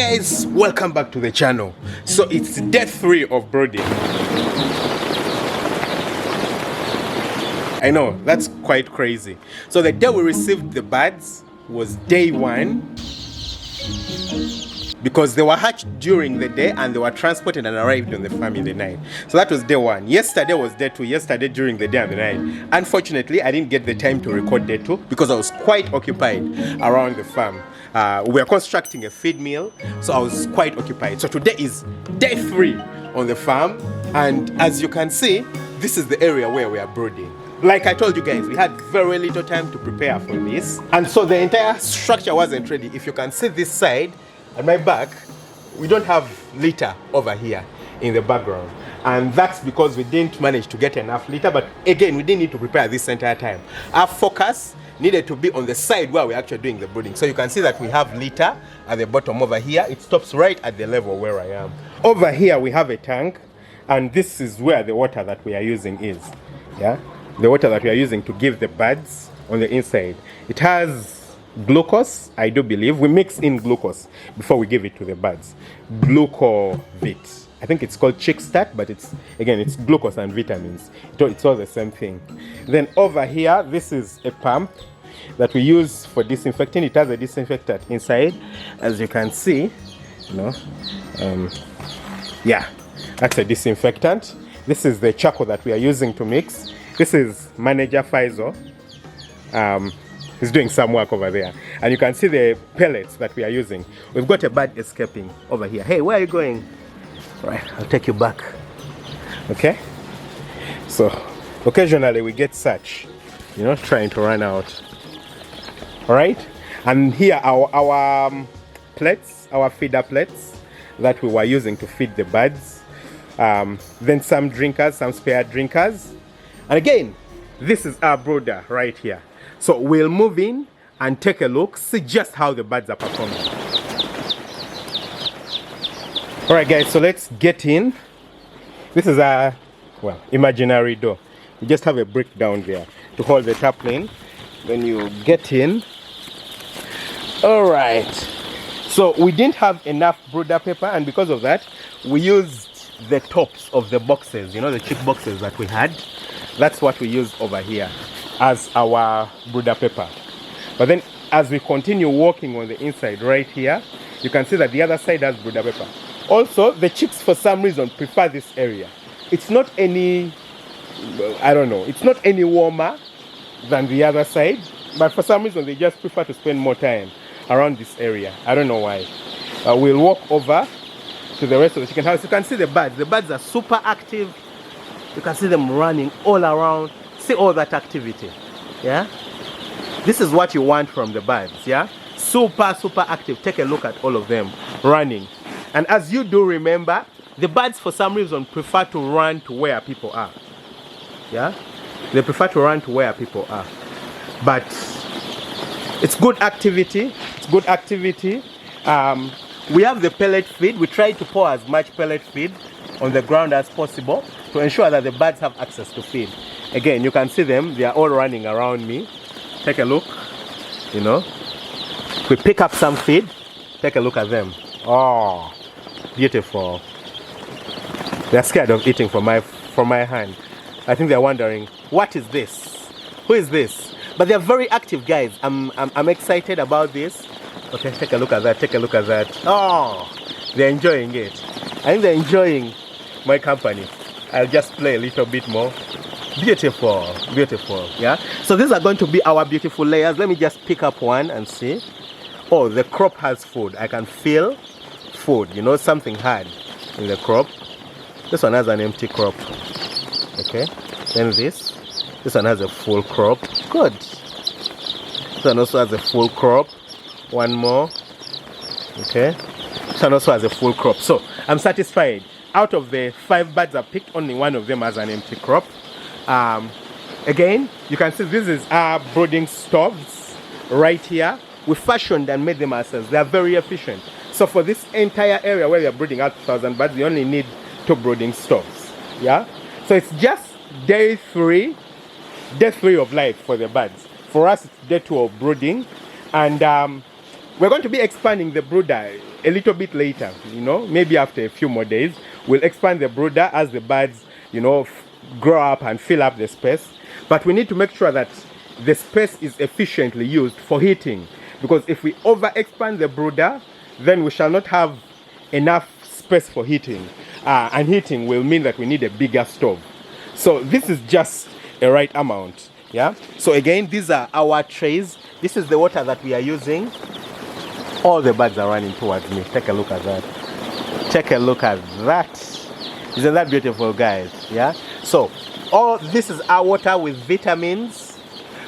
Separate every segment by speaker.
Speaker 1: Guys, welcome back to the channel. So it's day 3 of brooding. I know, that's quite crazy. So the day we received the birds was day 1, because they were hatched during the day and they were transported and arrived on the farm in the night. So that was day 1. Yesterday was day 2. Yesterday during the day and the night. Unfortunately, I didn't get the time to record day 2 because I was quite occupied around the farm. We were constructing a feed mill, so I was quite occupied. So today is day 3 on the farm, and as you can see, this is the area where we are brooding. Like I told you guys, we had very little time to prepare for this, and so the entire structure wasn't ready. If you can see this side at my back, we don't have litter over here in the background, and that's because we didn't manage to get enough litter. But again, we didn't need to prepare this entire time. Our focus needed to be on the side where we're actually doing the brooding. So you can see that we have litter at the bottom over here. It stops right at the level where I am. Over here we have a tank, and this is where the water that we are using is. Yeah, the water that we are using to give the birds on the inside. It has glucose, I do believe. We mix in glucose before we give it to the birds. Glucovit. I think it's called chick start, but it's glucose and vitamins. It's all the same thing. Then over here, this is a pump that we use for disinfecting. It has a disinfectant inside, as you can see. Yeah, that's a disinfectant. This is the charcoal that we are using to mix. This is Manager Faisal. He's doing some work over there, and you can see the pellets that we are using. We've got a bird escaping over here. Hey, where are you going? Right, I'll take you back. Okay, so occasionally we get such, trying to run out. All right, and here our plates, our feeder plates that we were using to feed the birds. Then some drinkers, some spare drinkers, and again, this is our brooder right here. So we'll move in and take a look, see just how the birds are performing. All right, guys, so let's get in. This is our, imaginary door. You just have a brick down there to hold the tarpaulin. Then you get in. All right. So we didn't have enough brooder paper, and because of that, we used the tops of the boxes, the cheap boxes that we had. That's what we used over here as our brooder paper. But then as we continue walking on the inside right here, you can see that the other side has brooder paper. Also, the chicks for some reason prefer this area. It's not any, it's not any warmer than the other side, but for some reason they just prefer to spend more time around this area. I don't know why. We'll walk over to the rest of the chicken house. You can see the birds. The birds are super active. You can see them running all around. See all that activity. Yeah? This is what you want from the birds. Yeah? Super active. Take a look at all of them running. And as you do remember, the birds for some reason prefer to run to where people are. Yeah? They prefer to run to where people are. But it's good activity. It's good activity. We have the pellet feed. We try to pour as much pellet feed on the ground as possible to ensure that the birds have access to feed. Again, you can see them. They are all running around me. Take a look. We pick up some feed. Take a look at them. Oh, beautiful. They're scared of eating from my hand. I think they're wondering, what is this? Who is this? But they're very active, guys. I'm excited about this. Okay, take a look at that. Take a look at that. Oh, they're enjoying it. I think they're enjoying my company. I'll just play a little bit more. Beautiful. Yeah. So these are going to be our beautiful layers. Let me just pick up one and see. Oh, the crop has food. I can feel food, something hard in the crop. This one has an empty crop. Okay, then this one has a full crop. Good. This one also has a full crop. One more. Okay, this one also has a full crop. So I'm satisfied. Out of the 5 birds I picked, only one of them has an empty crop. Again, you can see this is our brooding stoves right here. We fashioned and made them ourselves. They are very efficient. So for this entire area where we are brooding out 2,000 birds, we only need 2 brooding stoves. Yeah. So it's just day 3 of life for the birds. For us, it's day 2 of brooding, and we're going to be expanding the brooder. a little bit later, you know, maybe after a few more days, we'll expand the brooder as the birds, you know, grow up and fill up the space. But we need to make sure that the space is efficiently used for heating, because if we over expand the brooder, then we shall not have enough space for heating, and heating will mean that we need a bigger stove. So this is just a right amount. Yeah, so again, these are our trays. This is the water that we are using. All the birds are running towards me. Take a look at that. Take a look at that. Isn't that beautiful, guys? Yeah, so all this is our water with vitamins.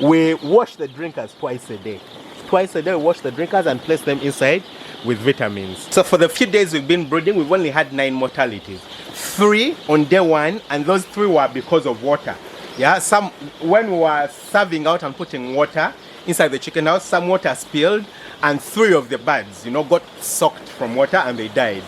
Speaker 1: We wash the drinkers twice a day. Twice a day we wash the drinkers and place them inside with vitamins. So for the few days we've been brooding, we've only had 9 mortalities. 3 on day 1, and those 3 were because of water. Yeah, some when we were serving out and putting water inside the chicken house, some water spilled and 3 of the birds, you know, got soaked from water and they died.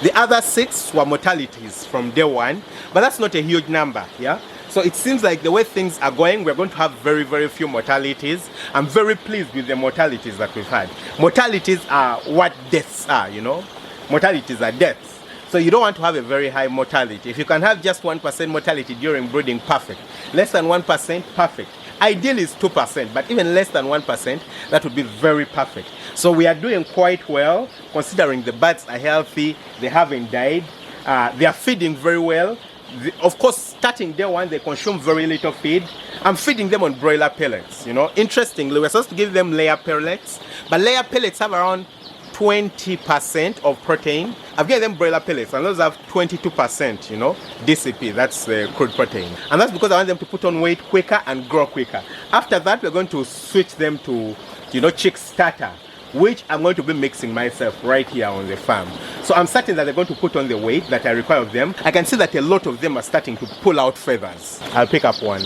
Speaker 1: The other 6 were mortalities from day 1, but that's not a huge number. Yeah, so it seems like the way things are going, we're going to have very, very few mortalities. I'm very pleased with the mortalities that we've had. Mortalities are what deaths are, you know. Mortalities are deaths. So you don't want to have a very high mortality. If you can have just 1% mortality during brooding, perfect. Less than 1%, perfect. Ideal is 2%, but even less than 1%, that would be very perfect. So we are doing quite well, considering the birds are healthy, they haven't died, they are feeding very well. Of course, starting day 1, they consume very little feed. I'm feeding them on broiler pellets, you know. Interestingly, we're supposed to give them layer pellets, but layer pellets have around 20% of protein. I've given them broiler pellets, and those have 22%, you know, DCP, that's the crude protein. And that's because I want them to put on weight quicker and grow quicker. After that, we're going to switch them to, you know, chick starter, which I'm going to be mixing myself right here on the farm. So I'm certain that they're going to put on the weight that I require of them. I can see that a lot of them are starting to pull out feathers. I'll pick up one.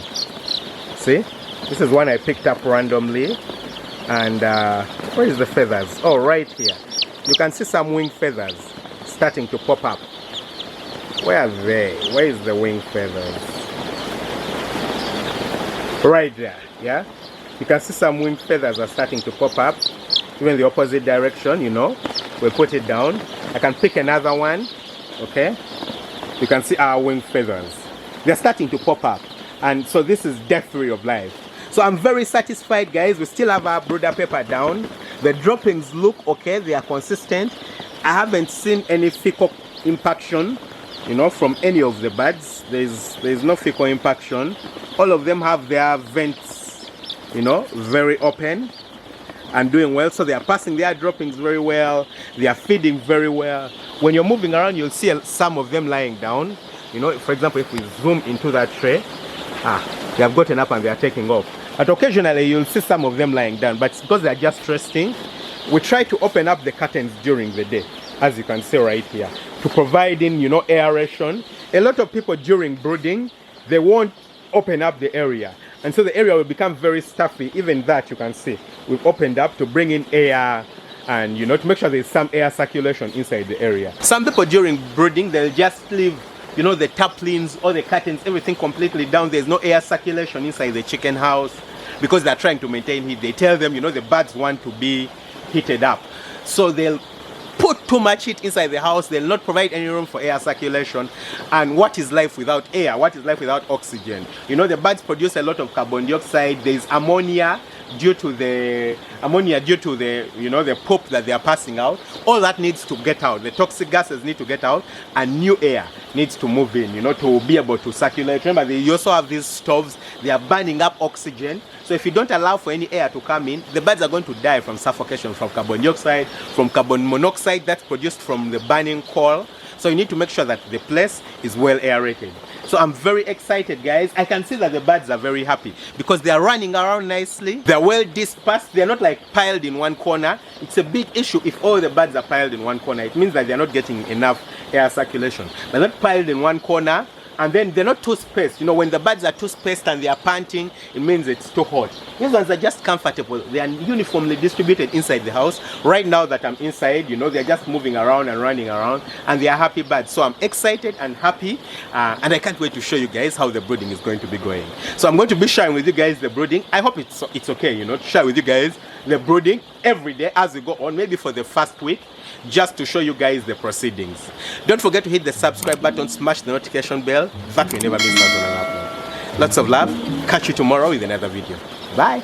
Speaker 1: See? This is one I picked up randomly. And where is the feathers? Oh, right here. You can see some wing feathers starting to pop up. Where are they? Where is the wing feathers? Right there, yeah? You can see some wing feathers are starting to pop up. Even the opposite direction, you know. We'll put it down. I can pick another one, okay? You can see our wing feathers. They're starting to pop up. And so this is death-free of life. So I'm very satisfied, guys. We still have our brooder paper down. The droppings look okay. They are consistent. I haven't seen any fecal impaction, you know, from any of the birds. There's no fecal impaction. All of them have their vents, you know, very open and doing well. So they are passing their droppings very well. They are feeding very well. When you're moving around, you'll see some of them lying down. You know, for example, if we zoom into that tray, they have gotten up and they are taking off. But occasionally you'll see some of them lying down, but it's because they are just resting. We try to open up the curtains during the day, as you can see right here, to provide in, you know, aeration. A lot of people during brooding, they won't open up the area, and so the area will become very stuffy. Even that you can see we've opened up to bring in air and, you know, to make sure there's some air circulation inside the area. Some people during brooding, they'll just leave, you know, the tarpaulins or the curtains, everything completely down. There's no air circulation inside the chicken house because they're trying to maintain heat. They tell them, you know, the birds want to be heated up, so they'll put too much heat inside the house. They'll not provide any room for air circulation. And what is life without air? What is life without oxygen? You know, the birds produce a lot of carbon dioxide. There's ammonia due to the you know, the poop that they are passing out. All that needs to get out. The toxic gases need to get out, and new air needs to move in, you know, to be able to circulate. Remember, they also have these stoves. They are burning up oxygen. So if you don't allow for any air to come in, the birds are going to die from suffocation, from carbon dioxide, from carbon monoxide that's produced from the burning coal. So you need to make sure that the place is well aerated. So I'm very excited, guys. I can see that the birds are very happy because they are running around nicely. They're well dispersed. They're not like piled in one corner. It's a big issue if all the birds are piled in one corner. It means that they're not getting enough air circulation. They're not piled in one corner, and then they're not too spaced. You know, when the birds are too spaced and they are panting, it means it's too hot. These ones are just comfortable. They are uniformly distributed inside the house. Right now that I'm inside, you know, they're just moving around and running around, and they are happy birds. So I'm excited and happy, and I can't wait to show you guys how the brooding is going to be going. So I'm going to be sharing with you guys the brooding. I hope it's okay, you know, to share with you guys the brooding every day as we go on, maybe for the first week, just to show you guys the proceedings. Don't forget to hit the subscribe button, smash the notification bell, that way you never miss out on an upload. Lots of love. Catch you tomorrow with another video. Bye.